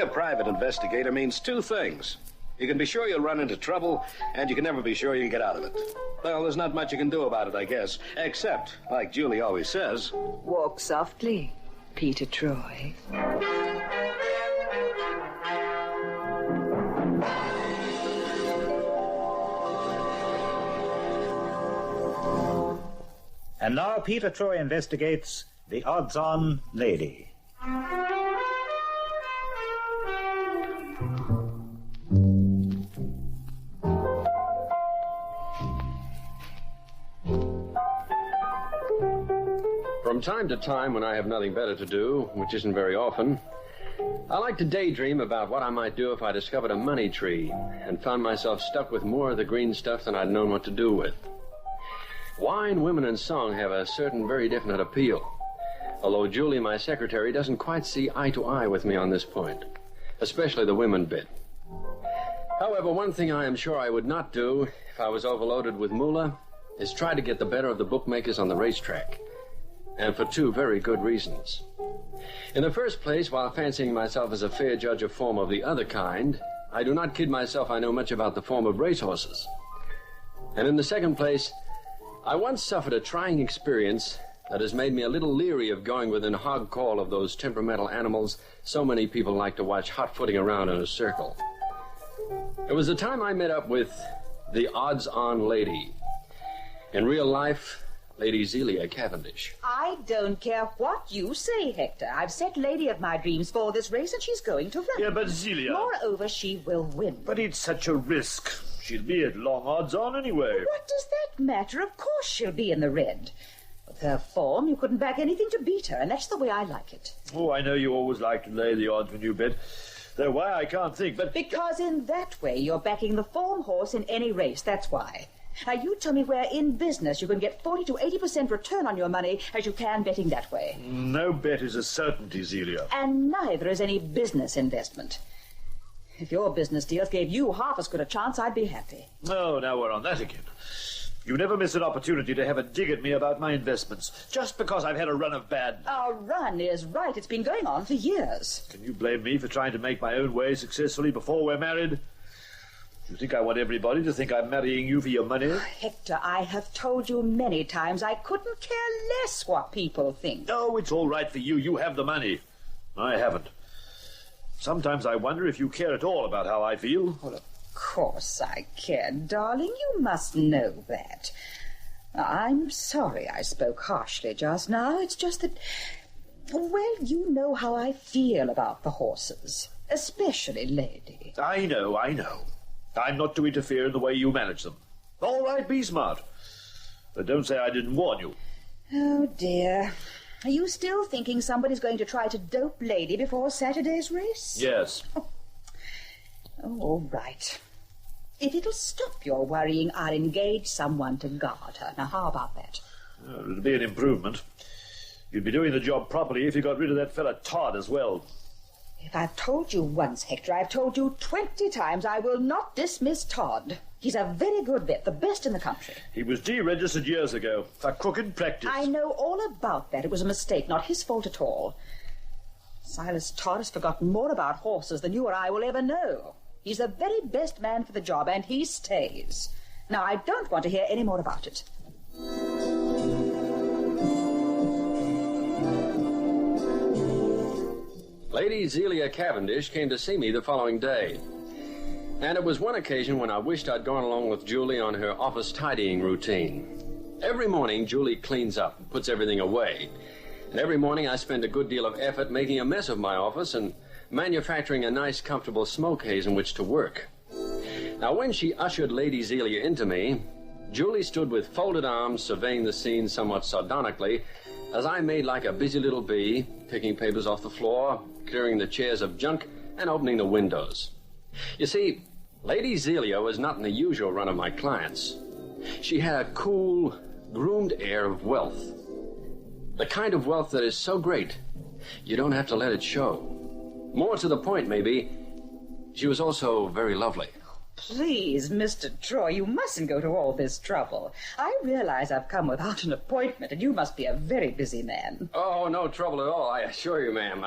a private investigator means two things. You can be sure you'll run into trouble, and you can never be sure you can get out of it. Well, there's not much you can do about it, I guess. Except, like Julie always says... Walk softly, Peter Troy. And now Peter Troy investigates The Odds-On Lady. From time to time, when I have nothing better to do, which isn't very often, I like to daydream about what I might do if I discovered a money tree and found myself stuck with more of the green stuff than I'd known what to do with. Wine, women, and song have a certain very definite appeal, although Julie, my secretary, doesn't quite see eye to eye with me on this point, especially the women bit. However, one thing I am sure I would not do if I was overloaded with moolah is try to get the better of the bookmakers on the racetrack, and for two very good reasons. In the first place, while fancying myself as a fair judge of form of the other kind, I do not kid myself I know much about the form of racehorses. And in the second place, I once suffered a trying experience that has made me a little leery of going within hog call of those temperamental animals so many people like to watch hot-footing around in a circle. It was the time I met up with the odds-on lady. In real life, Lady Zelia Cavendish. I don't care what you say, Hector. I've set Lady of my dreams for this race, and she's going to run. Yeah, but Zelia... Moreover, she will win. But it's such a risk. She'll be at long odds on anyway. What does that matter? Of course she'll be in the red. With her form, you couldn't back anything to beat her, and that's the way I like it. Oh, I know you always like to lay the odds when you bet. Though why, I can't think, but... Because in that way you're backing the form horse in any race, that's why. Now, you tell me where in business you can get 40 to 80% return on your money as you can betting that way. No bet is a certainty, Zelia. And neither is any business investment. If your business deals gave you half as good a chance, I'd be happy. Oh, now we're on that again. You never miss an opportunity to have a dig at me about my investments, just because I've had a run of bad... Our run is right. It's been going on for years. Can you blame me for trying to make my own way successfully before we're married? Do you think I want everybody to think I'm marrying you for your money? Hector, I have told you many times I couldn't care less what people think. Oh, it's all right for you. You have the money. I haven't. Sometimes I wonder if you care at all about how I feel. Well, of course I care, darling. You must know that. I'm sorry I spoke harshly just now. It's just that... Well, you know how I feel about the horses. Especially Lady. I know. I'm not to interfere in the way you manage them. All right, be smart. But don't say I didn't warn you. Oh, dear. Are you still thinking somebody's going to try to dope Lady before Saturday's race? Yes. Oh, all right. If it'll stop your worrying, I'll engage someone to guard her. Now, how about that? Well, it'd be an improvement. You'd be doing the job properly if you got rid of that fella Todd as well. If I've told you once, Hector, I've told you 20 times I will not dismiss Todd. He's a very good vet, the best in the country. He was deregistered years ago. A crooked practice. I know all about that. It was a mistake, not his fault at all. Silas Todd has forgotten more about horses than you or I will ever know. He's the very best man for the job, and he stays. Now, I don't want to hear any more about it. Lady Zelia Cavendish came to see me the following day. And it was one occasion when I wished I'd gone along with Julie on her office tidying routine. Every morning, Julie cleans up and puts everything away. And every morning I spend a good deal of effort making a mess of my office and manufacturing a nice, comfortable smoke haze in which to work. Now, when she ushered Lady Zelia into me, Julie stood with folded arms, surveying the scene somewhat sardonically, as I made like a busy little bee, picking papers off the floor, clearing the chairs of junk, and opening the windows. You see, Lady Zelia was not in the usual run of my clients. She had a cool, groomed air of wealth. The kind of wealth that is so great, you don't have to let it show. More to the point, maybe, she was also very lovely. Please, Mr. Troy, you mustn't go to all this trouble. I realize I've come without an appointment, and you must be a very busy man. Oh, no trouble at all, I assure you, ma'am.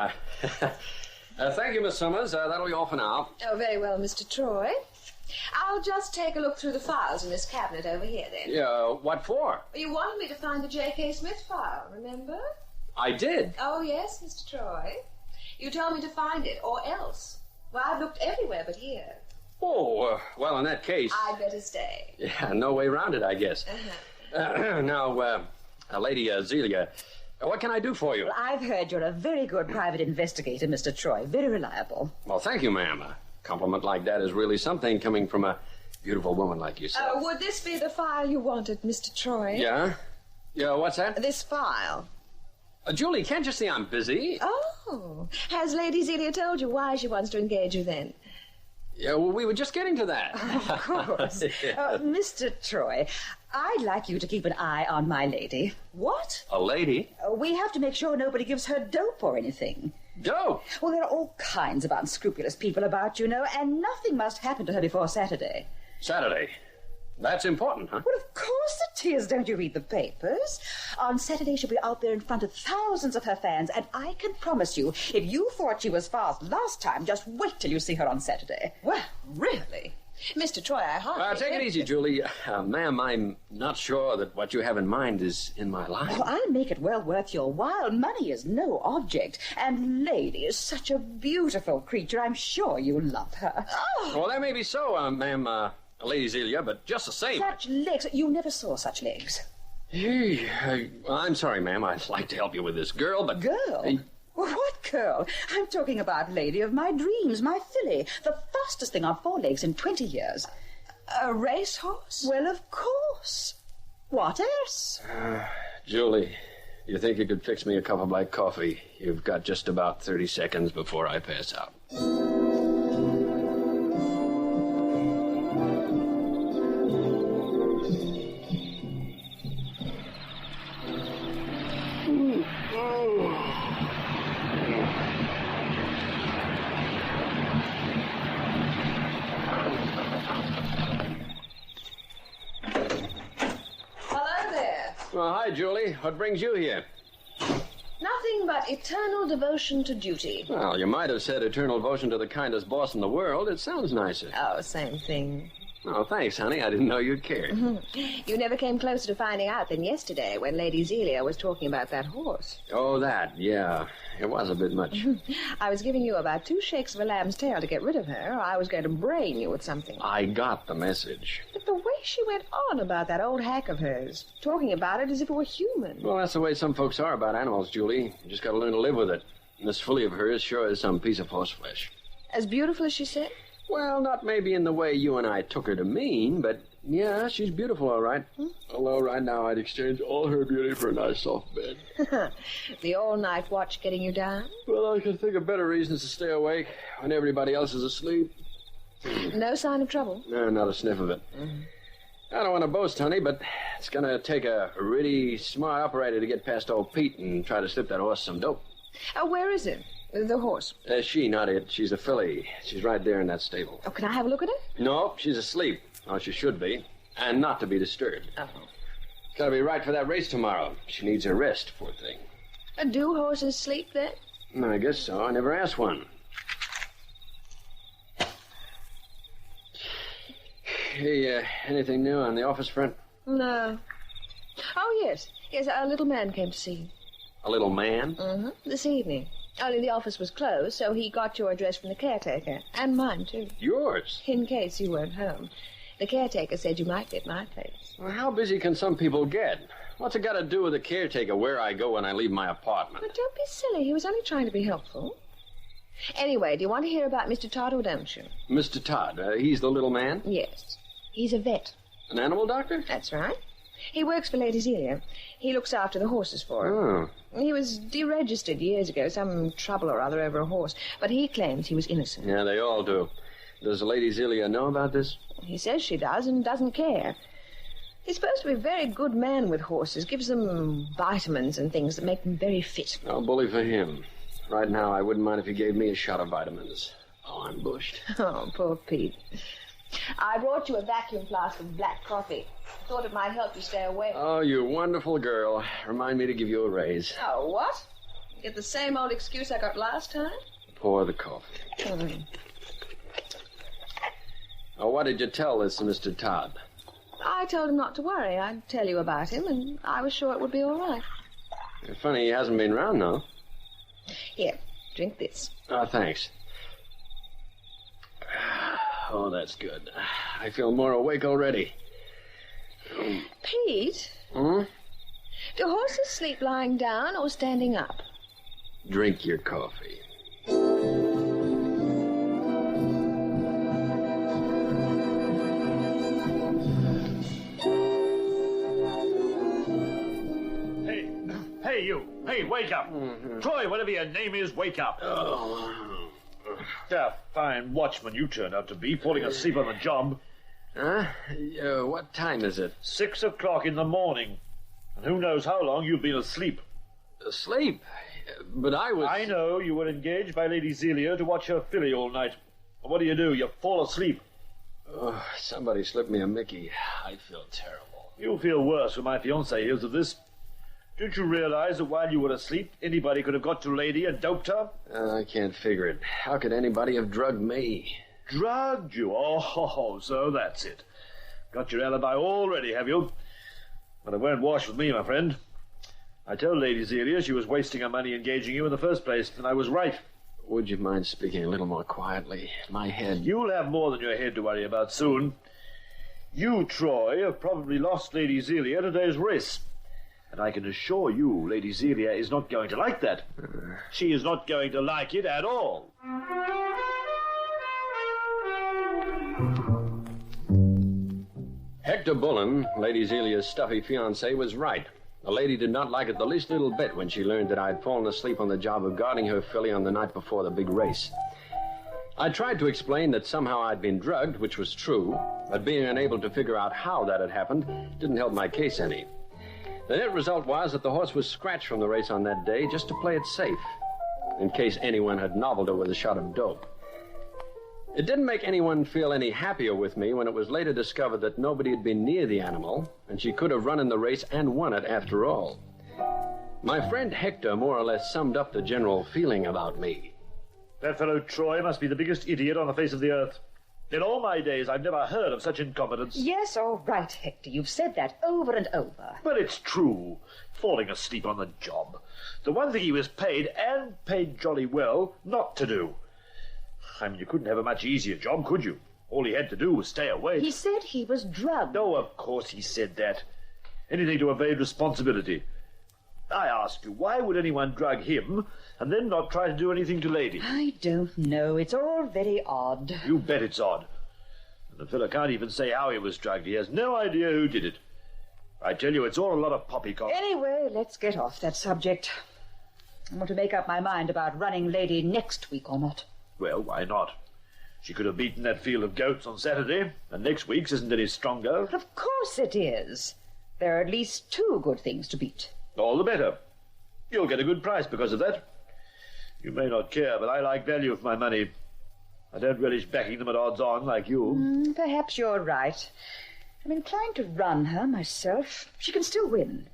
Thank you, Miss Summers. That'll be all for now. Oh, very well, Mr. Troy. I'll just take a look through the files in this cabinet over here, then. Yeah, what for? You wanted me to find the J.K. Smith file, remember? I did. Oh, yes, Mr. Troy. You told me to find it, or else. Well, I've looked everywhere but here. Oh, well, in that case... I'd better stay. Yeah, no way around it, I guess. Now, Lady Zelia, what can I do for you? Well, I've heard you're a very good private investigator, Mr. Troy. Very reliable. Well, thank you, ma'am. A compliment like that is really something coming from a beautiful woman like yourself. Would this be the file you wanted, Mr. Troy? Yeah? Yeah, what's that? This file. Julie, can't you see I'm busy? Oh, has Lady Zelia told you why she wants to engage you then? Yeah, well, we were just getting to that. Of course. Mr. Troy, I'd like you to keep an eye on my lady. What? A lady? We have to make sure nobody gives her dope or anything. Dope? Well, there are all kinds of unscrupulous people about, you know, and nothing must happen to her before Saturday. Saturday? That's important, huh? Well, of course it is. Don't you read the papers? On Saturday, she'll be out there in front of thousands of her fans, and I can promise you, if you thought she was fast last time, just wait till you see her on Saturday. Well, really? Mr. Troy, I hardly... Take it easy, Julie. Ma'am, I'm not sure that what you have in mind is in my line. Oh, I'll make it well worth your while. Money is no object, and Lady is such a beautiful creature. I'm sure you'll love her. Oh. Well, that may be so, ma'am, Lady Zelia, but just the same... Such legs. You never saw such legs. I'm sorry, ma'am. I'd like to help you with this girl, but... Girl? What girl? I'm talking about Lady of my dreams, my filly. The fastest thing on 4 legs in 20 years. A racehorse? Well, of course. What else? Julie, you think you could fix me a cup of black coffee? You've got just about 30 seconds before I pass out. Well, hi, Julie. What brings you here? Nothing but eternal devotion to duty. Well, you might have said eternal devotion to the kindest boss in the world. It sounds nicer. Oh, same thing. Oh, thanks, honey. I didn't know you'd care. You never came closer to finding out than yesterday when Lady Zelia was talking about that horse. Oh, that, yeah. It was a bit much. I was giving you about 2 shakes of a lamb's tail to get rid of her, or I was going to brain you with something. I got the message. But the way she went on about that old hack of hers, talking about it as if it were human. Well, that's the way some folks are about animals, Julie. You just got to learn to live with it. And this filly of hers sure is some piece of horseflesh. As beautiful as she said? Well, not maybe in the way you and I took her to mean, but yeah, she's beautiful, all right. Although right now I'd exchange all her beauty for a nice soft bed. The all-night watch getting you down? Well, I can think of better reasons to stay awake when everybody else is asleep. No sign of trouble? No, not a sniff of it. I don't want to boast, honey, but it's going to take a really smart operator to get past old Pete and try to slip that horse some dope. Where is it? The horse? She, not it. She's a filly. She's right there in that stable. Oh, can I have a look at it? No, she's asleep. Oh, she should be. And not to be disturbed. Oh. Gotta be right for that race tomorrow. She needs a rest, poor thing. Do horses sleep then? I guess so. I never asked one. Hey, anything new on the office front? No. Oh, yes. Yes, a little man came to see you. A little man? Mm-hmm. This evening. Only the office was closed, so he got your address from the caretaker. And mine, too. Yours? In case you weren't home. The caretaker said you might be at my place. Well, how busy can some people get? What's it got to do with the caretaker where I go when I leave my apartment? But don't be silly. He was only trying to be helpful. Anyway, do you want to hear about Mr. Todd or don't you? Mr. Todd, he's the little man? Yes. He's a vet. An animal doctor? That's right. He works for Lady Zelia. He looks after the horses for her. Oh. He was deregistered years ago, some trouble or other over a horse, but he claims he was innocent. Yeah, they all do. Does Lady Zelia know about this? He says she does and doesn't care. He's supposed to be a very good man with horses, gives them vitamins and things that make them very fit. Oh, bully for him. Right now, I wouldn't mind if he gave me a shot of vitamins. Oh, I'm bushed. Oh, poor Pete. I brought you a vacuum flask of black coffee. Thought it might help you stay awake. Oh, you wonderful girl. Remind me to give you a raise. Oh, what? Get the same old excuse I got last time? pour the coffee. Oh, what did you tell this Mr. Todd? I told him not to worry. I'd tell you about him, and I was sure it would be all right. Funny he hasn't been round, though. Here, drink this. Oh, thanks. Oh, that's good. I feel more awake already. Pete? Hmm? Do horses sleep lying down or standing up? Drink your coffee. Hey, you. Hey, wake up. Troy, whatever your name is, wake up. A fine watchman you turned out to be, falling asleep on the job. Huh? What time is it? 6 o'clock in the morning. And who knows how long you've been asleep. Asleep? But I was... I know you were engaged by Lady Zelia to watch her filly all night. What do? You fall asleep. Oh, somebody slipped me a Mickey. I feel terrible. You'll feel worse when my fiancé hears of this. Didn't you realize that while you were asleep, anybody could have got to Lady and doped her? I can't figure it. How could anybody have drugged me? Drugged you? Oh, so that's it. Got your alibi already, have you? But it won't wash with me, my friend. I told Lady Zelia she was wasting her money engaging you in the first place, and I was right. Would you mind speaking a little more quietly? My head... You'll have more than your head to worry about soon. You, Troy, have probably lost Lady Zelia today's race. And I can assure you, Lady Zelia is not going to like that. She is not going to like it at all. Hector Bullen, Lady Zelia's stuffy fiancé, was right. The lady did not like it the least little bit when she learned that I had fallen asleep on the job of guarding her filly on the night before the big race. I tried to explain that somehow I'd been drugged, which was true, but being unable to figure out how that had happened didn't help my case any. The net result was that the horse was scratched from the race on that day just to play it safe, in case anyone had nobbled her with a shot of dope. It didn't make anyone feel any happier with me when it was later discovered that nobody had been near the animal, and she could have run in the race and won it after all. My friend Hector more or less summed up the general feeling about me. That fellow Troy must be the biggest idiot on the face of the earth. In all my days, I've never heard of such incompetence. Yes, all right, Hector. You've said that over and over. But it's true. Falling asleep on the job. The one thing he was paid, and paid jolly well, not to do. I mean, you couldn't have a much easier job, could you? All he had to do was stay awake. He said he was drugged. Oh, of course he said that. Anything to evade responsibility. I ask you, why would anyone drug him and then not try to do anything to Lady? I don't know. It's all very odd. You bet it's odd. And the fellow can't even say how he was drugged. He has no idea who did it. I tell you, it's all a lot of poppycock. Anyway, let's get off that subject. I want to make up my mind about running Lady next week or not. Well, why not? She could have beaten that field of goats on Saturday, and next week's isn't any stronger. Of course it is. There are at least 2 good things to beat. All the better. You'll get a good price because of that. You may not care, but I like value for my money. I don't relish backing them at odds on like you. Perhaps you're right. I'm inclined to run her myself. She can still win.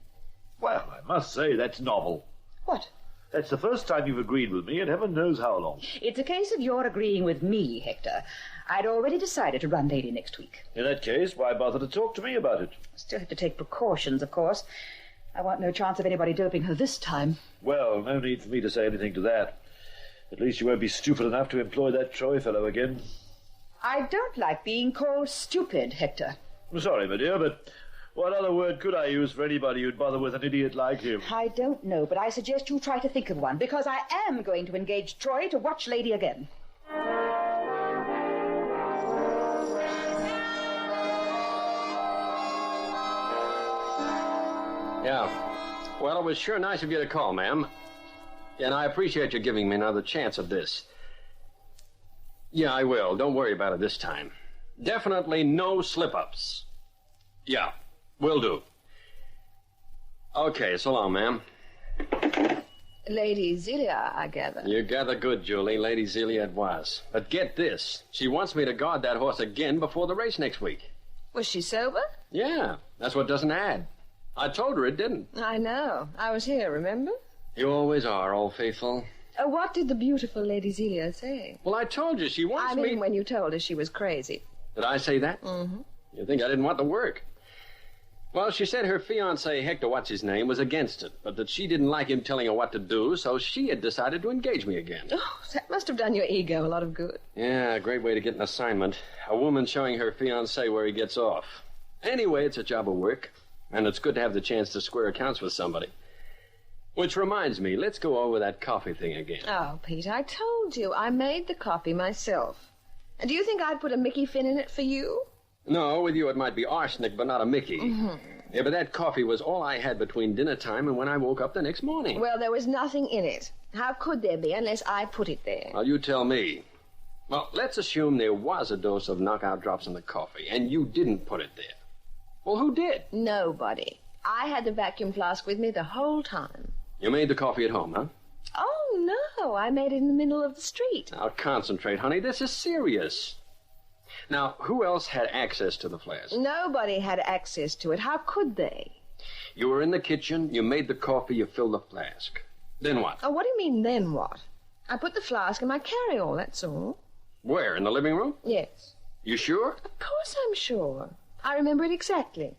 Well, I must say that's novel. What? That's the first time you've agreed with me in heaven knows how long. It's a case of your agreeing with me, Hector. I'd already decided to run Lady next week. In that case, why bother to talk to me about it? Still have to take precautions, of course. I want no chance of anybody doping her this time. Well, no need for me to say anything to that. At least you won't be stupid enough to employ that Troy fellow again. I don't like being called stupid, Hector. I'm sorry, my dear, but what other word could I use for anybody who'd bother with an idiot like him? I don't know, but I suggest you try to think of one, because I am going to engage Troy to watch Lady again. Yeah. Well, it was sure nice of you to call, ma'am. And I appreciate you giving me another chance at this. Yeah, I will. Don't worry about it this time. Definitely no slip-ups. Yeah, will do. Okay, so long, ma'am. Lady Zelia, I gather. You gather good, Julie. Lady Zelia it was. But get this. She wants me to guard that horse again before the race next week. Was she sober? Yeah, that's what doesn't add. I told her it didn't. I know. I was here, remember? You always are, Old Faithful. What did the beautiful Lady Zelia say? Well, I told you she wants me... I mean, when you told her she was crazy. Did I say that? Mm-hmm. You think I didn't want to work? Well, she said her fiancé, Hector what's-his-name, was against it, but that she didn't like him telling her what to do, so she had decided to engage me again. Oh, that must have done your ego a lot of good. Yeah, a great way to get an assignment. A woman showing her fiancé where he gets off. Anyway, it's a job of work, and it's good to have the chance to square accounts with somebody. Which reminds me, let's go over that coffee thing again. Oh, Pete, I told you. I made the coffee myself. And do you think I'd put a Mickey Finn in it for you? No, with you it might be arsenic, but not a Mickey. Mm-hmm. Yeah, but that coffee was all I had between dinner time and when I woke up the next morning. Well, there was nothing in it. How could there be unless I put it there? Well, you tell me. Well, let's assume there was a dose of knockout drops in the coffee, and you didn't put it there. Well, who did? Nobody. I had the vacuum flask with me the whole time. You made the coffee at home, huh? Oh, no. I made it in the middle of the street. Now, concentrate, honey. This is serious. Now, who else had access to the flask? Nobody had access to it. How could they? You were in the kitchen, you made the coffee, you filled the flask. Then what? Oh, what do you mean, then what? I put the flask in my carry-all, that's all. Where, in the living room? Yes. You sure? Of course I'm sure. I remember it exactly.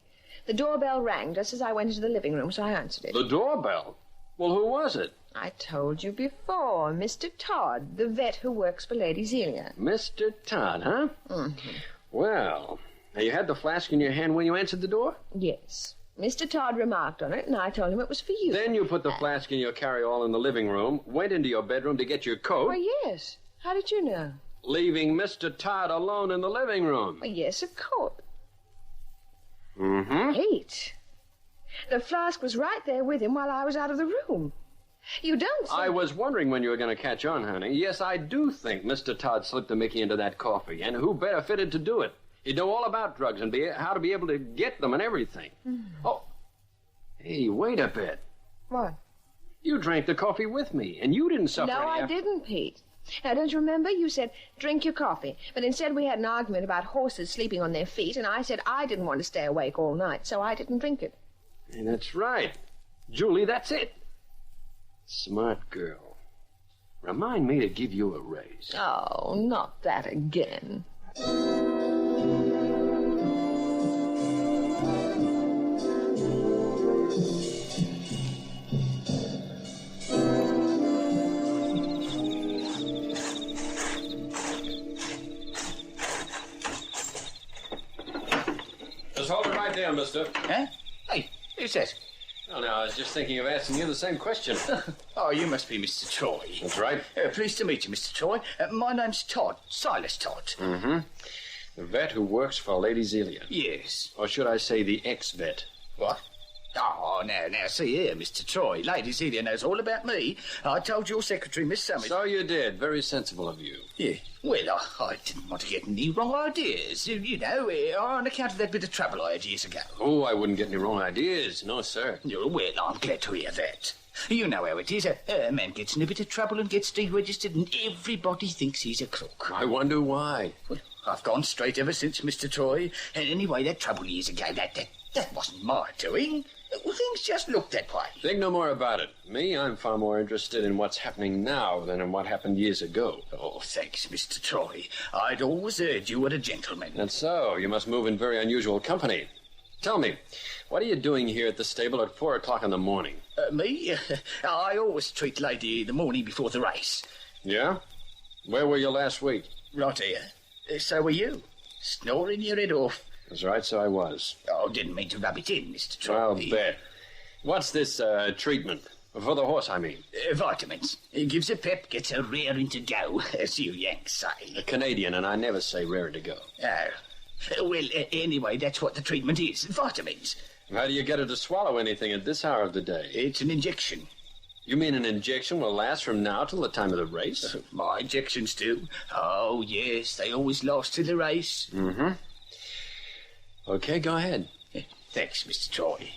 The doorbell rang just as I went into the living room, so I answered it. The doorbell? Well, who was it? I told you before, Mr. Todd, the vet who works for Lady Zelia. Mr. Todd, huh? Mm-hmm. Well, you had the flask in your hand when you answered the door? Yes. Mr. Todd remarked on it, and I told him it was for you. Then you put the flask in your carry-all in the living room, went into your bedroom to get your coat. Well, yes. How did you know? Leaving Mr. Todd alone in the living room. Well, yes, of course. Mm-hmm. Pete, the flask was right there with him while I was out of the room. You don't think... I was wondering when you were going to catch on, honey. Yes, I do think Mr. Todd slipped a Mickey into that coffee. And who better fitted to do it? He'd know all about drugs and how to be able to get them and everything. Oh, hey, wait a bit. What? You drank the coffee with me, and you didn't suffer No, any... I didn't, Pete. Now, don't you remember? You said, drink your coffee. But instead we had an argument about horses sleeping on their feet, and I said I didn't want to stay awake all night, so I didn't drink it. And that's right. Julie, that's it. Smart girl. Remind me to give you a raise. Oh, not that again. Just hold it right there, mister. Huh? Hey, who's that? Well, now, I was just thinking of asking you the same question. Oh, you must be Mr. Troy. That's right. Pleased to meet you, Mr. Troy. My name's Todd, Silas Todd. Mm-hmm. The vet who works for Lady Zelia. Yes. Or should I say the ex-vet? What? Oh, now, see here, Mr. Troy. Lady Zelia knows all about me. I told your secretary, Miss Summit... So you did. Very sensible of you. Yeah. Well, I didn't want to get any wrong ideas. You know, on account of that bit of trouble I had years ago. Oh, I wouldn't get any wrong ideas. No, sir. Well, I'm glad to hear that. You know how it is. A man gets in a bit of trouble and gets deregistered, and everybody thinks he's a crook. I wonder why. Well, I've gone straight ever since, Mr. Troy. And anyway, that trouble years ago, that wasn't my doing. Well, things just looked that way. Think no more about it. Me, I'm far more interested in what's happening now than in what happened years ago. Oh, thanks, Mr. Troy. I'd always heard you were a gentleman. That's so. You must move in very unusual company. Tell me, what are you doing here at the stable at 4 o'clock in the morning? Me? I always treat Lady the morning before the race. Yeah? Where were you last week? Right here. So were you. Snoring your head off. That's right, so I was. Oh, didn't mean to rub it in, Mr. Troy. I'll bet. What's this, treatment? For the horse, I mean. Vitamins. It gives a pep, gets a raring to go, as you Yanks say. A Canadian, and I never say raring to go. Oh. Well, anyway, that's what the treatment is. Vitamins. How do you get her to swallow anything at this hour of the day? It's an injection. You mean an injection will last from now till the time of the race? My injections do. Oh, yes, they always last till the race. Mm-hmm. Okay, go ahead. Thanks, Mr. Troy.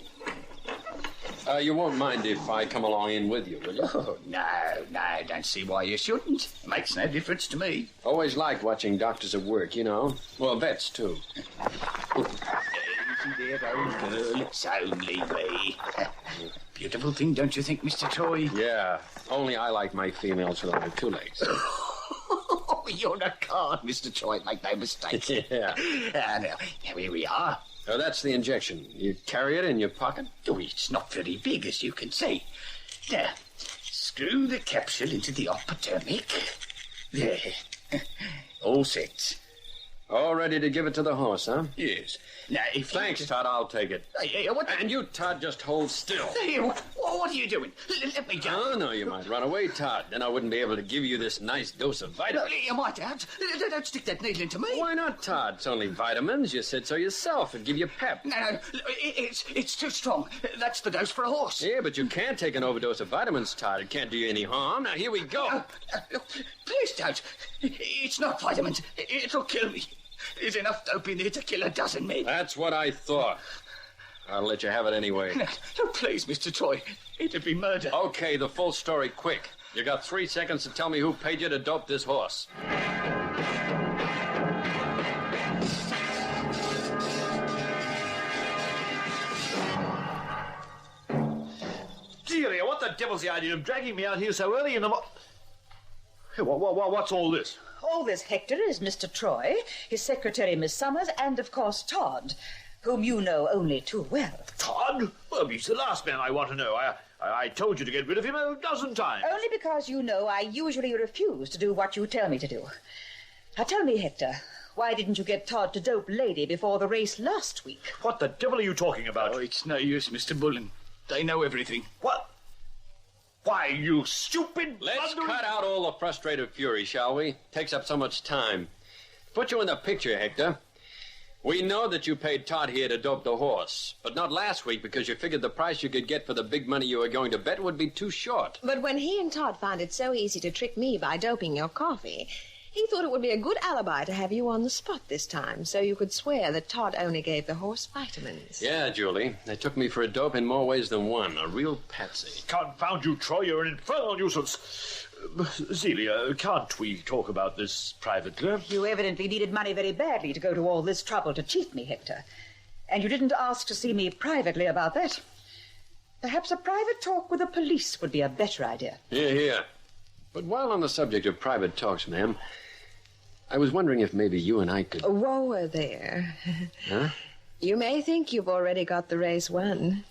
You won't mind if I come along in with you, will you? Oh, no, don't see why you shouldn't. Makes no difference to me. Always liked watching doctors at work, you know. Well, vets, too. Easy dear old girl. It's only me. Beautiful thing, don't you think, Mr. Troy? Yeah, only I like my females with only 2 legs. Oh, you're a card, Mr. Troy. Make no mistake. Yeah. Now, here we are. Oh, that's the injection. You carry it in your pocket? Oh, it's not very big, as you can see. Now, screw the capsule into the hypodermic. There. All set. All ready to give it to the horse, huh? Yes. Now, if you... Thanks, Todd. I'll take it. What the... And you, Todd, just hold still. Hey, what are you doing? Let me go. Oh, no, you might run away, Todd. Then I wouldn't be able to give you this nice dose of vitamins. You might out. Don't stick that needle into me. Why not, Todd? It's only vitamins. You said so yourself. It'd give you pep. No, it's too strong. That's the dose for a horse. Yeah, but you can't take an overdose of vitamins, Todd. It can't do you any harm. Now, here we go. Please don't. It's not vitamins. It'll kill me. There's enough dope in there to kill a dozen men. That's what I thought. I'll let you have it anyway. No, please, Mr. Troy. It'd be murder. Okay, the full story, quick. You got 3 seconds to tell me who paid you to dope this horse. Delia, what the devil's the idea of dragging me out here so early in the Hey, what's all this? All this, Hector, is Mr. Troy, his secretary, Miss Summers, and, of course, Todd, whom you know only too well. Todd? Well, he's the last man I want to know. I told you to get rid of him a dozen times. Only because you know I usually refuse to do what you tell me to do. Now, tell me, Hector, why didn't you get Todd to dope Lady before the race last week? What the devil are you talking about? Oh, it's no use, Mr. Bullen. They know everything. What? Why, you stupid... Let's cut out all the frustrated fury, shall we? Takes up so much time. Put you in the picture, Hector. We know that you paid Todd here to dope the horse, but not last week because you figured the price you could get for the big money you were going to bet would be too short. But when he and Todd found it so easy to trick me by doping your coffee, he thought it would be a good alibi to have you on the spot this time, so you could swear that Todd only gave the horse vitamins. Yeah, Julie. They took me for a dope in more ways than one. A real patsy. Confound you, Troy. You're an infernal nuisance. Zelia, can't we talk about this privately? You evidently needed money very badly to go to all this trouble to cheat me, Hector. And you didn't ask to see me privately about that. Perhaps a private talk with the police would be a better idea. Here. But while on the subject of private talks, ma'am, I was wondering if maybe you and I could... Whoa there. Huh? You may think you've already got the race won,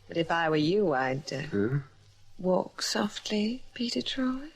but if I were you, I'd... Walk softly, Peter Troy.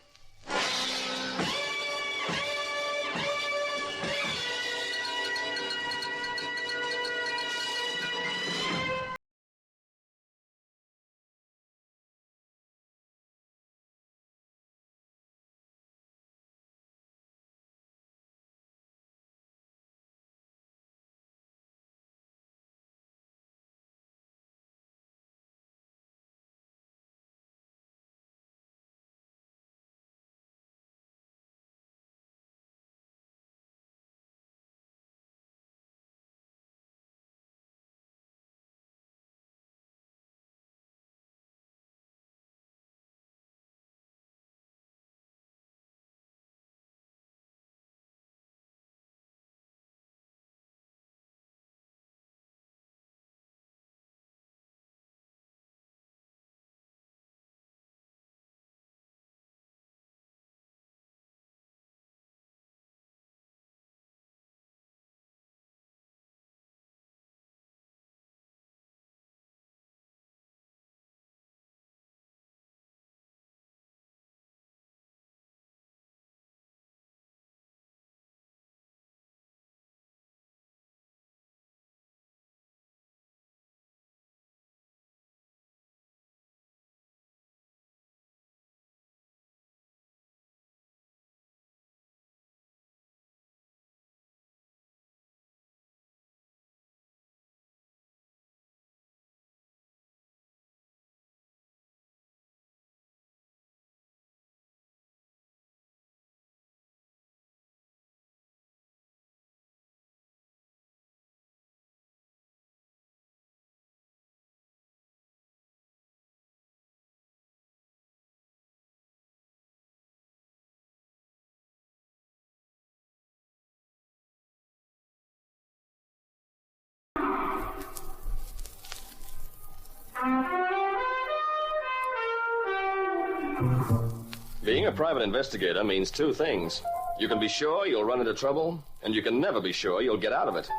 Being a private investigator means two things. You can be sure you'll run into trouble, and you can never be sure you'll get out of it.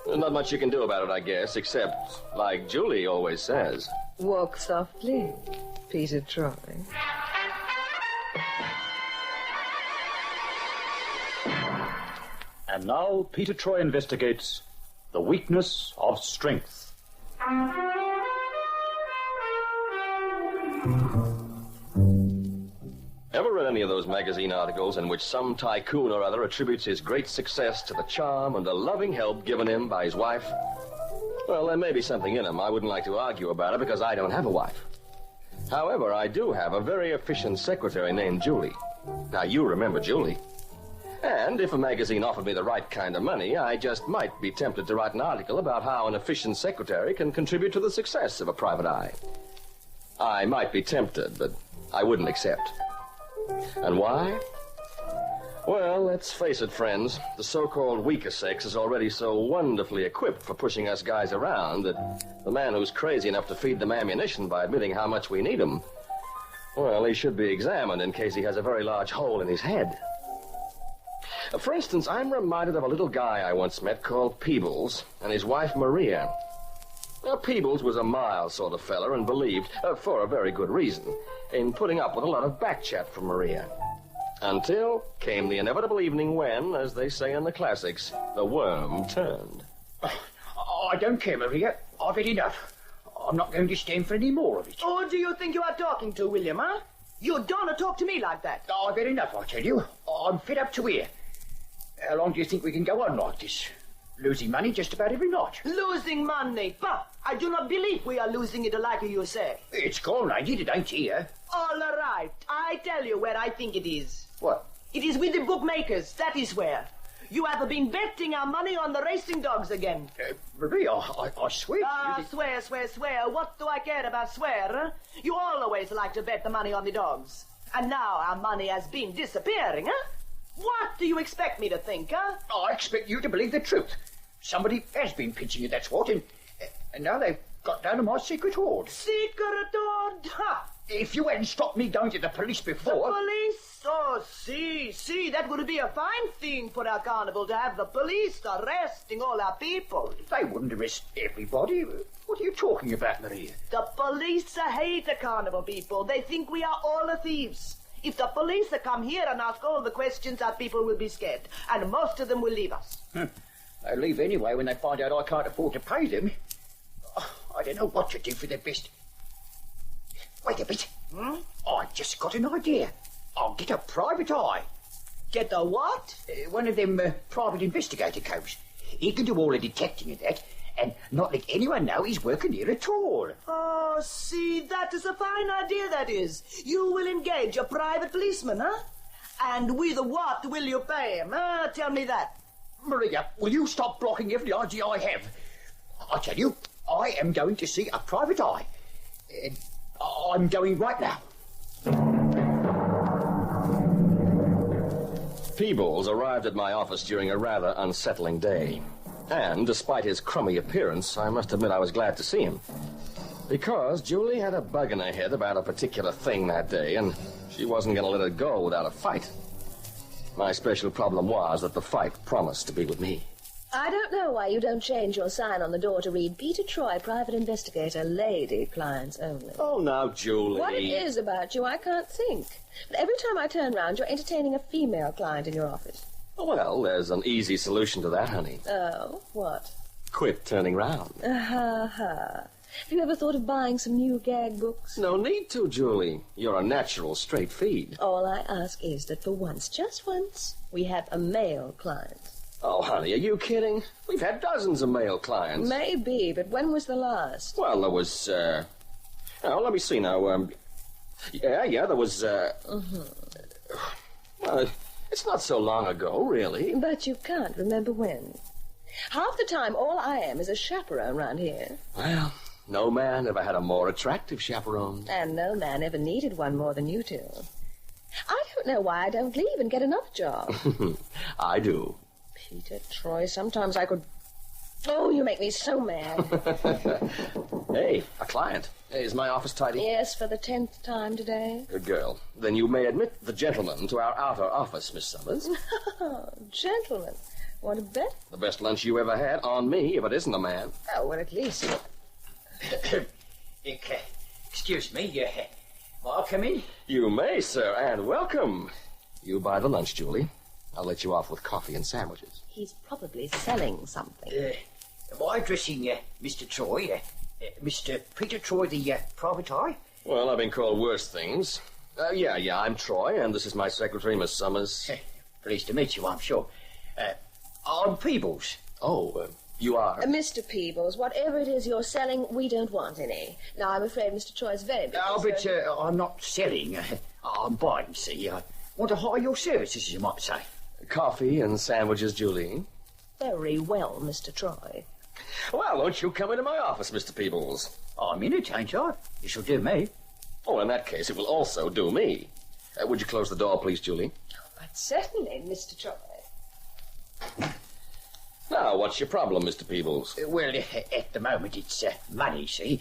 There's not much you can do about it, I guess, except, like Julie always says, Walk softly, Peter Troy. And now Peter Troy investigates the weakness of strength. Ever read any of those magazine articles in which some tycoon or other attributes his great success to the charm and the loving help given him by his wife? Well, there may be something in them. I wouldn't like to argue about it because I don't have a wife. However, I do have a very efficient secretary named Julie. Now, you remember Julie. And if a magazine offered me the right kind of money, I just might be tempted to write an article about how an efficient secretary can contribute to the success of a private eye. I might be tempted, but I wouldn't accept. And why? Well, let's face it, friends. The so-called weaker sex is already so wonderfully equipped for pushing us guys around that the man who's crazy enough to feed them ammunition by admitting how much we need him, well, he should be examined in case he has a very large hole in his head. For instance, I'm reminded of a little guy I once met called Peebles and his wife Maria. Now, Peebles was a mild sort of feller and believed, for a very good reason, in putting up with a lot of backchat from Maria. Until came the inevitable evening when, as they say in the classics, the worm turned. I don't care, Maria. I've had enough. I'm not going to stand for any more of it. Who do you think you are talking to, William, huh? You don't talk to me like that. I've had enough, I tell you. I'm fed up to here. How long do you think we can go on like this? Losing money just about every night. Losing money? Bah! I do not believe we are losing it like you say. It's gone, ain't it? It ain't here. All right. I tell you where I think it is. What? It is with the bookmakers. That is where. You have been betting our money on the racing dogs again. Maria, I swear to you... Swear. What do I care about swear, huh? You always like to bet the money on the dogs. And now our money has been disappearing, huh? What do you expect me to think, huh? I expect you to believe the truth. Somebody has been pinching you, that's what, and now they've got down to my secret hoard. Secret hoard? Ha! If you hadn't stopped me going to the police before... The police? Oh, see, that would be a fine thing for our carnival to have the police arresting all our people. They wouldn't arrest everybody. What are you talking about, Maria? The police hate the carnival people. They think we are all thieves. If the police come here and ask all the questions, our people will be scared, and most of them will leave us. They'll leave anyway when they find out I can't afford to pay them. I don't know what to do for the best. Wait a bit. I just got an idea. I'll get a private eye. Get a what? One of them private investigator coats. He can do all the detecting and that, and not let anyone know he's working here at all. Oh, see, that is a fine idea, that is. You will engage a private policeman, huh? And with what will you pay him, huh? Tell me that. Maria, will you stop blocking every idea I have? I tell you, I am going to see a private eye. And I'm going right now. Peebles arrived at my office during a rather unsettling day. And despite his crummy appearance, I must admit I was glad to see him. Because Julie had a bug in her head about a particular thing that day, and she wasn't going to let it go without a fight. My special problem was that the fight promised to be with me. I don't know why you don't change your sign on the door to read Peter Troy, private investigator, lady clients only. Oh, now, Julie. What it is about you, I can't think. But every time I turn round, you're entertaining a female client in your office. Well, there's an easy solution to that, honey. Oh, what? Quit turning round. Have you ever thought of buying some new gag books? No need to, Julie. You're a natural straight feed. All I ask is that for once, just once, we have a male client. Oh, honey, are you kidding? We've had dozens of male clients. Maybe, but when was the last? Well, there was, oh, let me see now, there was, well, it's not so long ago, really. But you can't remember when. Half the time, all I am is a chaperone round here. Well, no man ever had a more attractive chaperone. And no man ever needed one more than you two. I don't know why I don't leave and get another job. I do. Peter Troy, sometimes I could... Oh, you make me so mad. Hey, a client. Is my office tidy? Yes, for the 10th time today. Good girl. Then you may admit the gentleman to our outer office, Miss Summers. Gentlemen, want to bet? The best lunch you ever had, on me, if it isn't a man. Oh, well, at least... Excuse me, may I come in? You may, sir, and welcome. You buy the lunch, Julie. I'll let you off with coffee and sandwiches. He's probably selling something. Am I addressing Mr. Troy? Mr. Peter Troy, the private eye? Well, I've been called worse things. Yeah, I'm Troy, and this is my secretary, Miss Summers. Pleased to meet you, I'm sure. I'm Peebles. Oh, you are? Mr. Peebles, whatever it is you're selling, we don't want any. Now, I'm afraid Mr. Troy's very busy. Oh, but I'm not selling. I'm buying, see. I want to hire your services, you might say. Coffee and sandwiches, Julie. Very well, Mr. Troy. Well, won't you come into my office, Mr. Peebles? I'm in it, ain't I? This'll do me. Oh, in that case, it will also do me. Would you close the door, please, Julie? But certainly, Mr. Troy. Now, what's your problem, Mr. Peebles? Well, at the moment, it's money, see.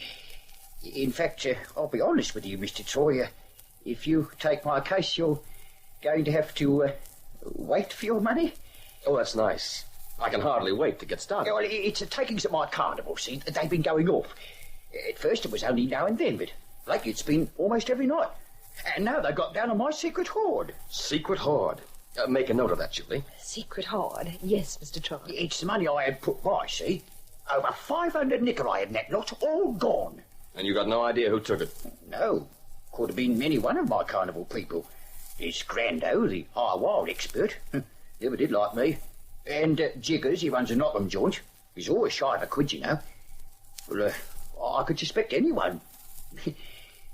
In fact, I'll be honest with you, Mr. Troy. If you take my case, you're going to have to wait for your money. Oh, that's nice. I can hardly wait to get started. Well, it's the takings at my carnival, see. They've been going off. At first, it was only now and then, but lately it's been almost every night. And now they've got down on my secret hoard. Secret hoard? Make a note of that, Julie. Secret hoard? Yes, Mr. Troy. It's the money I had put by, see. Over 500 nickel I had in that lot, all gone. And you got no idea who took it? No. Could have been any one of my carnival people. There's Grando, the high wild expert. Never did like me. And Jiggers, he runs a Knock'em joint. He's always shy of a quid, you know. Well, I could suspect anyone.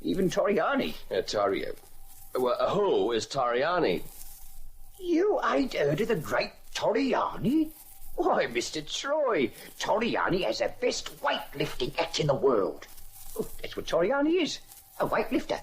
Even Toriani. Tario. Well, who is Toriani? You ain't heard of the great Toriani? Why, Mr. Troy, Toriani has the best weightlifting act in the world. Oh, that's what Toriani is, a weightlifter.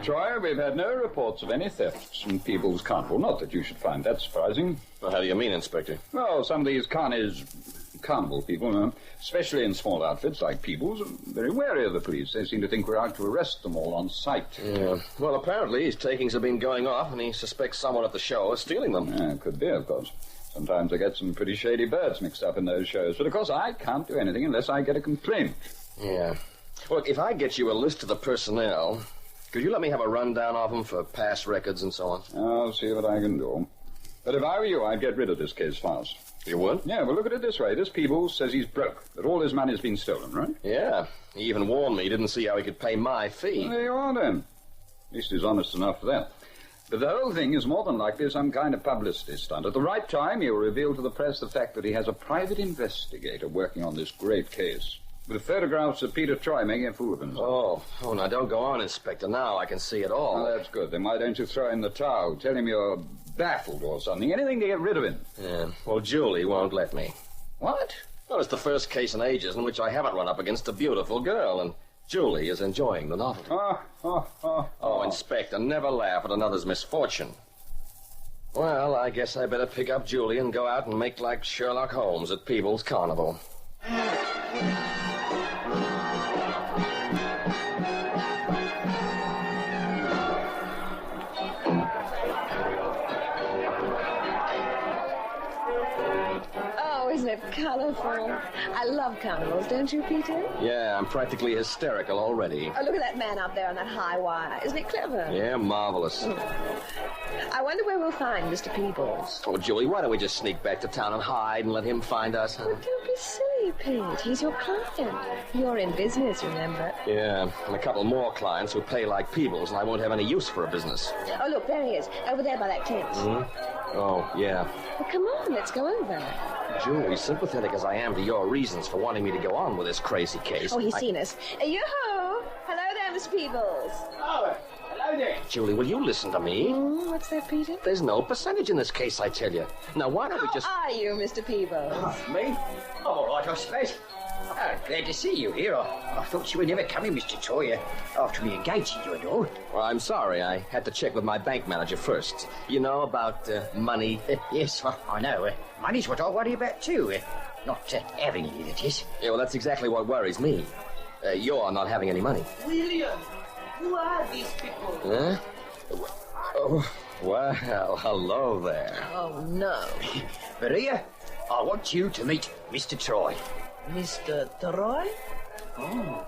Troy, we've had no reports of any thefts from People's Carnival. Not that you should find that surprising. Well, how do you mean, Inspector? Well, some of these carnival people, especially in small outfits like People's, are very wary of the police. They seem to think we're out to arrest them all on sight. Yeah. Well, apparently his takings have been going off, and he suspects someone at the show is stealing them. Yeah, could be, of course. Sometimes I get some pretty shady birds mixed up in those shows. But, of course, I can't do anything unless I get a complaint. Yeah. Well, look, if I get you a list of the personnel, could you let me have a rundown of them for past records and so on? I'll see what I can do. But if I were you, I'd get rid of this case fast. You would? Yeah, well, look at it this way. This Peebles says he's broke, that all his money's been stolen, right? Yeah. He even warned me he didn't see how he could pay my fee. Well, there you are, then. At least he's honest enough for that. But the whole thing is more than likely some kind of publicity stunt. At the right time, he'll reveal to the press the fact that he has a private investigator working on this great case, with photographs of Peter Troy making a fool of himself. Oh, now don't go on, Inspector. Now I can see it all. Well, that's good. Then why don't you throw in the towel? Tell him you're baffled or something. Anything to get rid of him. Yeah. Well, Julie won't let me. What? Well, it's the first case in ages in which I haven't run up against a beautiful girl, and Julie is enjoying the novelty. Oh, Inspector, never laugh at another's misfortune. Well, I guess I better pick up Julie and go out and make like Sherlock Holmes at Peebles Carnival. Isn't it colorful? I love carnivals, don't you, Peter? Yeah, I'm practically hysterical already. Oh, look at that man up there on that high wire. Isn't it clever? Yeah, marvelous. I wonder where we'll find Mr. Peebles. Oh, Julie, why don't we just sneak back to town and hide and let him find us, huh? Oh, don't be silly, Pete. He's your client. You're in business, remember? Yeah, and a couple more clients who pay like Peebles, and I won't have any use for a business. Oh, look, there he is, over there by that tent. Mm-hmm. Oh, yeah. Well, come on, let's go over. Julie, sympathetic as I am to your reasons for wanting me to go on with this crazy case... Oh, he's seen us. Yoo-hoo! Hello there, Mr. Peebles. Oh, hello there. Julie, will you listen to me? What's that, Peter? There's no percentage in this case, I tell you. Now, why don't we just... How are you, Mr. Peebles? Me? I'm all right, I suppose. glad to see you here. I thought you were never coming, Mr. Troy, after me engaging you and all. Well, I'm sorry. I had to check with my bank manager first. You know, about money. Yes, I know. Money's what I worry about, too. Not having any, that is. Yeah, well, that's exactly what worries me. You're not having any money. William, who are these people? Huh? Oh, well, hello there. Oh, no. Maria, I want you to meet Mr. Troy. Mr. Troy? Oh.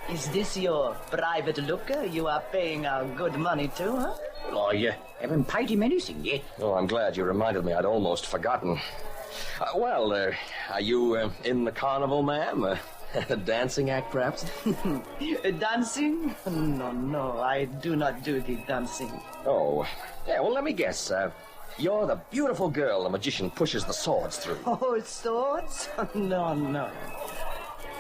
Is this your private looker you are paying our good money to, huh? Well, I haven't paid him anything yet. Oh, I'm glad you reminded me. I'd almost forgotten. Are you in the carnival, ma'am? A dancing act, perhaps? Dancing? No, I do not do the dancing. Oh, yeah, well, let me guess. You're the beautiful girl the magician pushes the swords through. Oh, swords? No.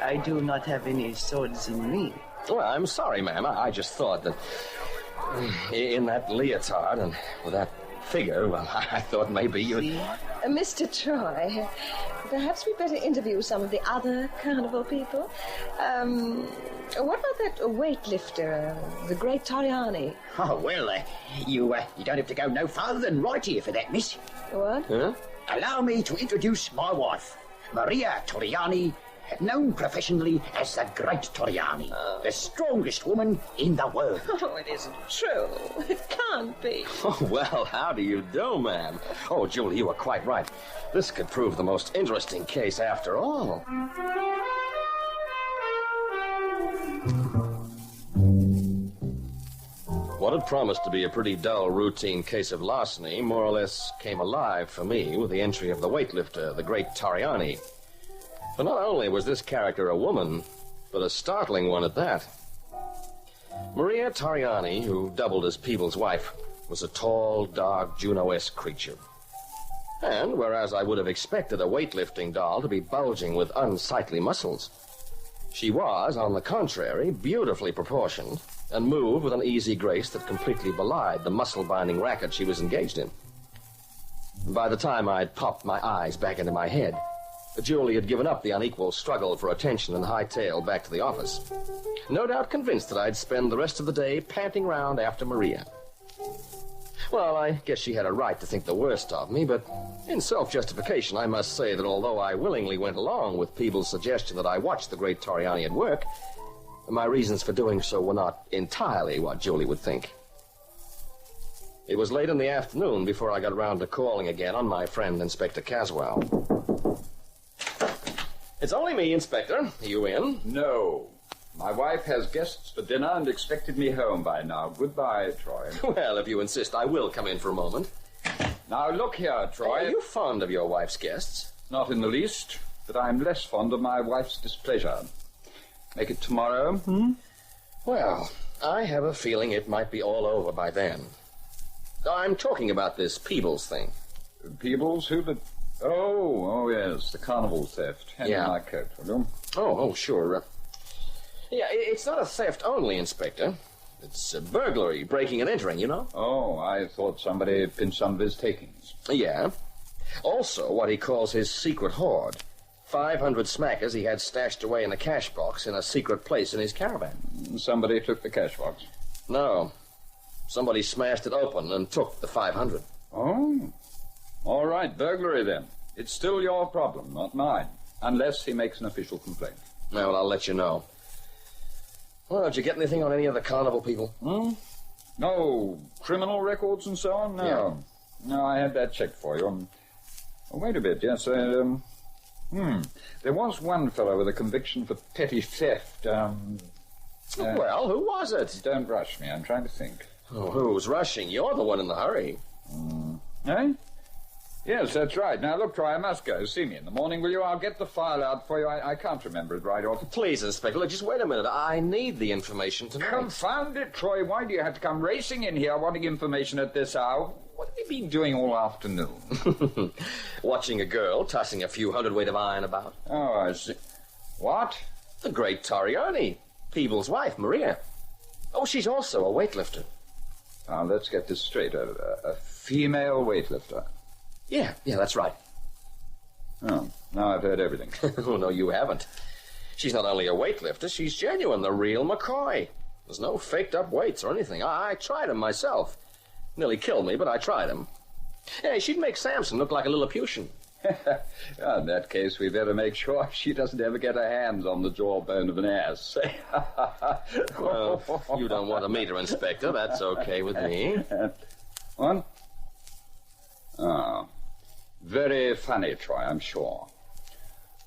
I do not have any swords in me. Well, I'm sorry, ma'am. I just thought that in that leotard and with that figure, well, I thought maybe you'd... Mr. Troy, perhaps we'd better interview some of the other carnival people. What about that weightlifter, the great Toriani? Oh, well, you don't have to go no farther than right here for that, miss. What? Huh? Allow me to introduce my wife, Maria Toriani, known professionally as the Great Toriani, the strongest woman in the world. Oh, it isn't true. It can't be. Oh, well, how do you do, ma'am? Oh, Julie, you were quite right. This could prove the most interesting case after all. What had promised to be a pretty dull, routine case of larceny more or less came alive for me with the entry of the weightlifter, the great Toriani. But not only was this character a woman, but a startling one at that. Maria Toriani, who doubled as Peebles' wife, was a tall, dark, Juno-esque creature. And whereas I would have expected a weightlifting doll to be bulging with unsightly muscles, she was, on the contrary, beautifully proportioned and moved with an easy grace that completely belied the muscle-binding racket she was engaged in. By the time I'd popped my eyes back into my head, Julie had given up the unequal struggle for attention and hightailed back to the office, no doubt convinced that I'd spend the rest of the day panting round after Maria. Well, I guess she had a right to think the worst of me, but in self-justification, I must say that although I willingly went along with Peebles' suggestion that I watch the great Toriani at work, my reasons for doing so were not entirely what Julie would think. It was late in the afternoon before I got round to calling again on my friend Inspector Caswell. It's only me, Inspector. Are you in? No. My wife has guests for dinner and expected me home by now. Goodbye, Troy. Well, if you insist, I will come in for a moment. Now, look here, Troy. Are you fond of your wife's guests? Not in the least, but I'm less fond of my wife's displeasure. Make it tomorrow, Well, I have a feeling it might be all over by then. I'm talking about this Peebles thing. Peebles? Who the... Oh, yes, the carnival theft. Hand me my coat, will you? Oh, sure. Yeah, it's not a theft only, Inspector. It's a burglary, breaking and entering, you know? Oh, I thought somebody pinched some of his takings. Yeah. Also, what he calls his secret hoard. 500 smackers he had stashed away in a cash box in a secret place in his caravan. Somebody took the cash box? No. Somebody smashed it open and took the 500. Oh. All right, burglary then. It's still your problem, not mine. Unless he makes an official complaint. Well, I'll let you know. Well, did you get anything on any of the carnival people? No, criminal records and so on? No. Yeah. No, I had that checked for you. Wait a bit, yes. There was one fellow with a conviction for petty theft. Well, who was it? Don't rush me, I'm trying to think. Oh, who's rushing? You're the one in the hurry. Eh? Yes, that's right. Now, look, Troy, I must go. See me in the morning, will you? I'll get the file out for you. I can't remember it right off. Please, Inspector, look, just wait a minute. I need the information tonight. Confound it, Troy. Why do you have to come racing in here wanting information at this hour? What have you been doing all afternoon? Watching a girl tossing a few hundredweight of iron about. Oh, I see. What? The great Toriani, Peebles' wife, Maria. Oh, she's also a weightlifter. Now, let's get this straight. A female weightlifter. Yeah, that's right. Oh, now I've heard everything. Oh, no, you haven't. She's not only a weightlifter, she's genuine, the real McCoy. There's no faked-up weights or anything. I tried 'em myself. Nearly killed me, but I tried 'em. Hey, she'd make Samson look like a Lilliputian. In that case, we better make sure she doesn't ever get her hands on the jawbone of an ass. Well, you don't want to meet her, Inspector. That's okay with me. What? Oh. Very funny, Troy, I'm sure.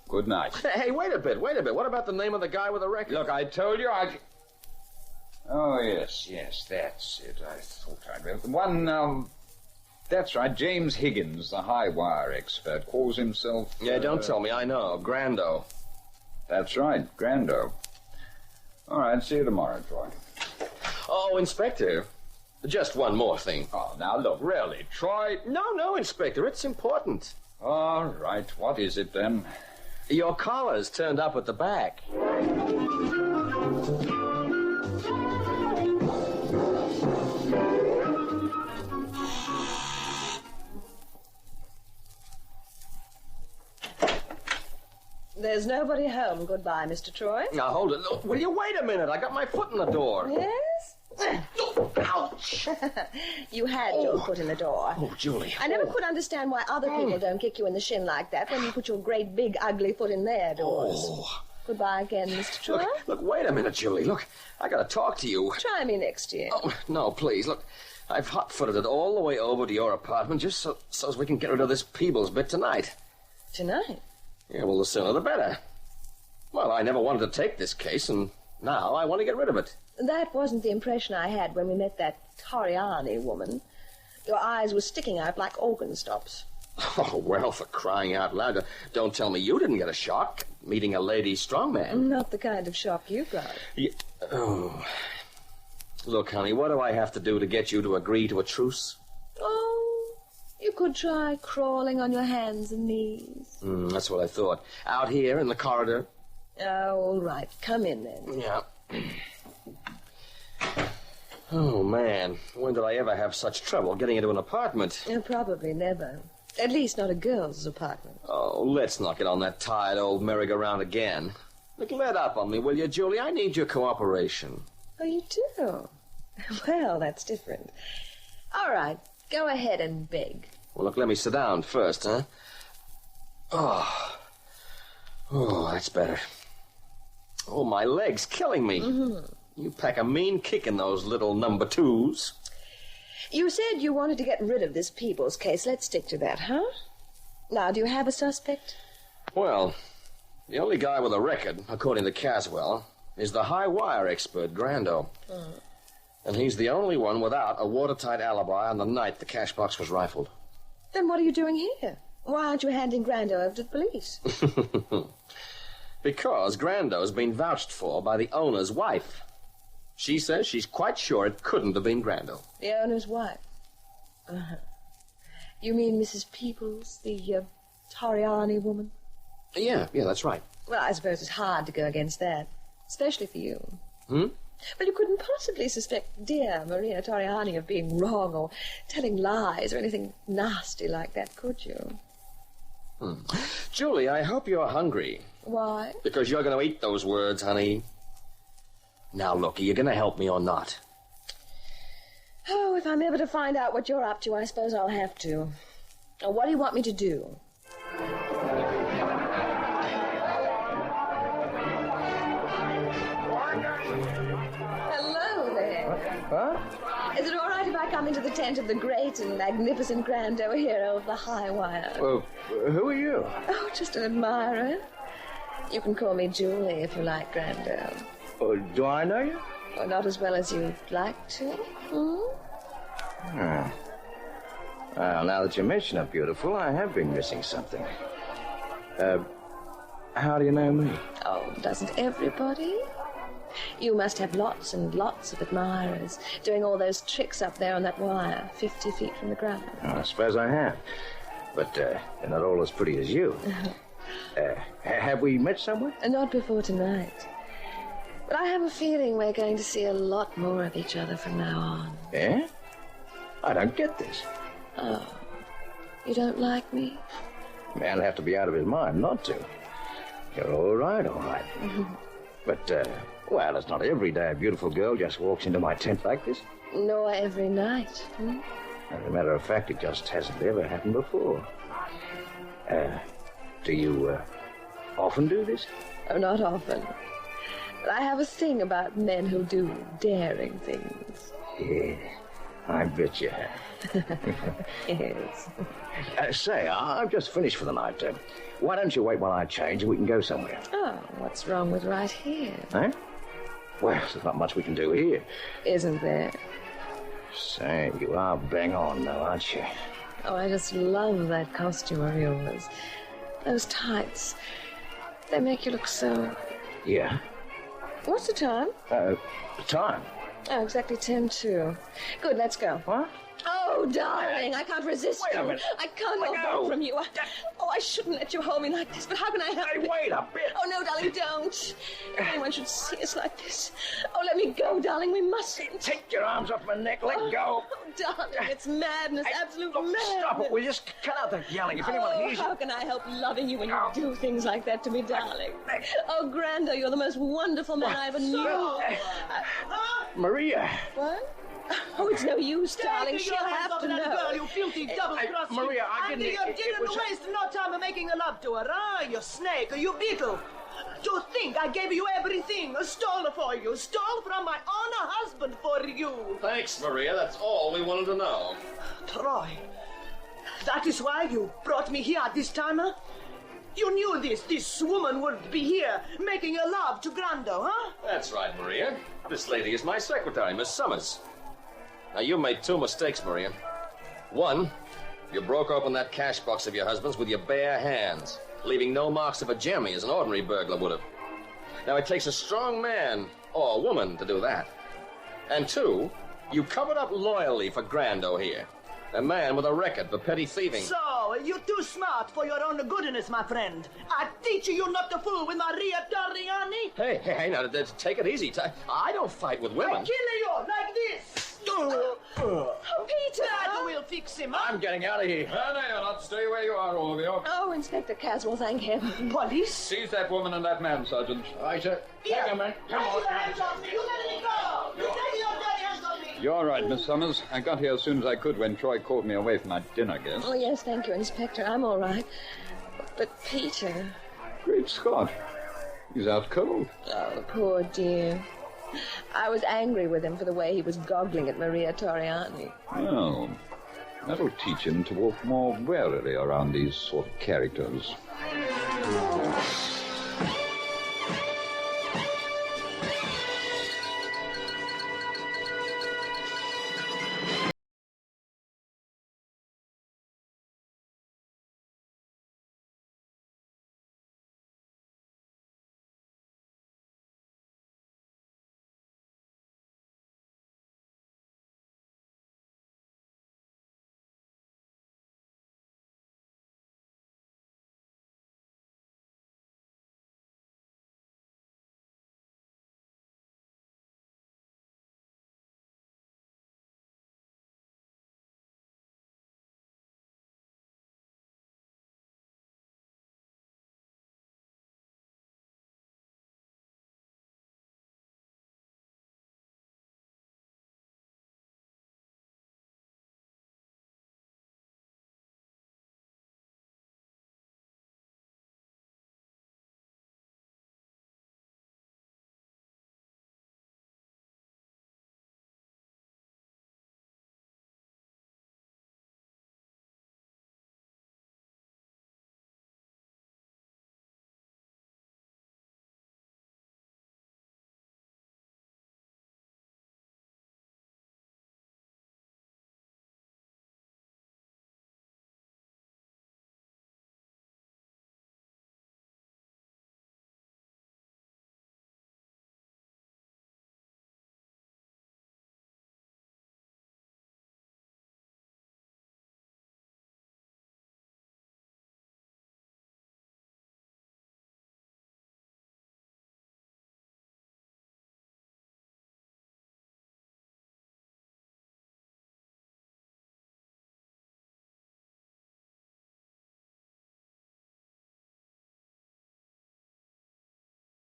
Good night. Hey, wait a bit. What about the name of the guy with the record? Look, I told you Oh, yes, that's it. I thought I'd read one, that's right, James Higgins, the high wire expert, calls himself... Yeah, don't tell me, I know, Grando. That's right, Grando. All right, see you tomorrow, Troy. Oh, Inspector, just one more thing. Oh, now look, really, Troy... No, Inspector, it's important. All right, what is it then? Your collar's turned up at the back. There's nobody home. Goodbye, Mr. Troy. Now, hold it. Look, will you wait a minute? I got my foot in the door. Yes? Ouch! You had your foot in the door. Oh, Julie. I never could understand why other people don't kick you in the shin like that when you put your great, big, ugly foot in their doors. Oh. Goodbye again, Mr. Troy. Look, wait a minute, Julie. Look, I gotta talk to you. Try me next year. Oh, no, please. Look, I've hot-footed it all the way over to your apartment just so as we can get rid of this Peebles bit tonight. Tonight? Yeah, well, the sooner the better. Well, I never wanted to take this case, and now I want to get rid of it. That wasn't the impression I had when we met that Toriani woman. Your eyes were sticking out like organ stops. Oh, well, for crying out loud, don't tell me you didn't get a shock meeting a lady strongman. Not the kind of shock you got. Oh. Look, honey, what do I have to do to get you to agree to a truce? Oh, you could try crawling on your hands and knees. That's what I thought. Out here in the corridor? Oh, all right. Come in, then. Yeah. Oh, man. When did I ever have such trouble getting into an apartment? Probably never. At least not a girl's apartment. Oh, let's not get on that tired old merry-go-round again. Look, let up on me, will you, Julie? I need your cooperation. Oh, you do? Well, that's different. All right. Go ahead and beg. Well, look, let me sit down first, huh? Oh, that's better. Oh, my leg's killing me. You pack a mean kick in those little number twos. You said you wanted to get rid of this Peebles case. Let's stick to that, huh? Now, do you have a suspect? Well, the only guy with a record, according to Caswell, is the high wire expert, Grando. And he's the only one without a watertight alibi on the night the cash box was rifled. Then what are you doing here? Why aren't you handing Grando over to the police? Because Grando's been vouched for by the owner's wife. She says she's quite sure it couldn't have been Grando. The owner's wife? You mean Mrs. Peebles, the Toriani woman? Yeah, that's right. Well, I suppose it's hard to go against that, especially for you. But you couldn't possibly suspect dear Maria Toriani of being wrong or telling lies or anything nasty like that, could you? Julie, I hope you're hungry. Why? Because you're going to eat those words, honey. Now, look, are you going to help me or not? Oh, if I'm ever to find out what you're up to, I suppose I'll have to. Now, what do you want me to do? Hello there. Huh? Is it all right if I come into the tent of the great and magnificent Grando, hero of the high wire? Well, who are you? Oh, just an admirer. You can call me Julie if you like, Grando. Oh, do I know you? Or not as well as you'd like to. Well, now that you mention it, beautiful, I have been missing something. How do you know me? Oh, doesn't everybody? You must have lots and lots of admirers doing all those tricks up there on that wire, 50 feet from the ground. Oh, I suppose I have. But they're not all as pretty as you. Have we met somewhere? Not before tonight. But I have a feeling we're going to see a lot more of each other from now on. Eh? I don't get this. Oh, you don't like me? Man'll have to be out of his mind not to. You're all right, all right. But, well, it's not every day a beautiful girl just walks into my tent like this. Nor every night. As a matter of fact, it just hasn't ever happened before. Do you, often do this? Oh, not often. But I have a thing about men who do daring things. Yeah, I bet you have. Yes. Say, I've just finished for the night. Why don't you wait while I change and we can go somewhere? Oh, what's wrong with right here? Eh? Well, there's not much we can do here. Isn't there? Say, you are bang on, though, aren't you? Oh, I just love that costume of yours. Those tights. They make you look so... Yeah. What's the time? Time? Oh, exactly 10:02. Good, let's go. What? Oh, darling, I can't resist Wait a you. minute. I can't go back from you. I shouldn't let you hold me like this, but how can I help you? Wait a bit. Oh, no, darling, don't. Anyone should see us like this. Oh, let me go, darling. We mustn't. Take your arms off my neck. Let go. Oh, darling, it's madness, absolute Look, madness. stop it. We'll just cut out that yelling. If anyone hears you... How can I help loving you when you do things like that to me, darling? Oh, Grando, you're the most wonderful man I ever knew. Maria. What? Oh, it's no use, darling. Take She'll your hands have off to that know. girl, you filthy double-crossing. Maria, I didn't... You didn't waste no time making love to her, huh? You snake, you beetle. To think I gave you everything, stole for you, stole from my own husband for you. Thanks, Maria. That's all we wanted to know. Troy, that is why you brought me here this time, huh? You knew this woman would be here, making a love to Grando, huh? That's right, Maria. This lady is my secretary, Miss Summers. Now, you made two mistakes, Maria. One, you broke open that cash box of your husband's with your bare hands, leaving no marks of a jemmy as an ordinary burglar would have. Now, it takes a strong man, or a woman, to do that. And two, you covered up loyally for Grando here. A man with a record for petty thieving. So, you're too smart for your own goodness, my friend. I teach you not to fool with Maria Torriani. Hey, now, take it easy. I don't fight with women. I kill you like this. Peter! That will fix him, huh? I'm getting out of here. No, you're not. Stay where you are, all of you. Oh, Inspector Caswell, thank heaven. Police? Seize that woman and that man, Sergeant. Aye, sir. Take your hands off me. You let me go. You take your dirty hands off me. You're all right, Miss Summers. I got here as soon as I could when Troy called me away from my dinner guest. Oh, yes, thank you, Inspector. I'm all right. But Peter... Great Scott. He's out cold. Oh, poor dear. I was angry with him for the way he was goggling at Maria Torriani. Well, that'll teach him to walk more warily around these sort of characters.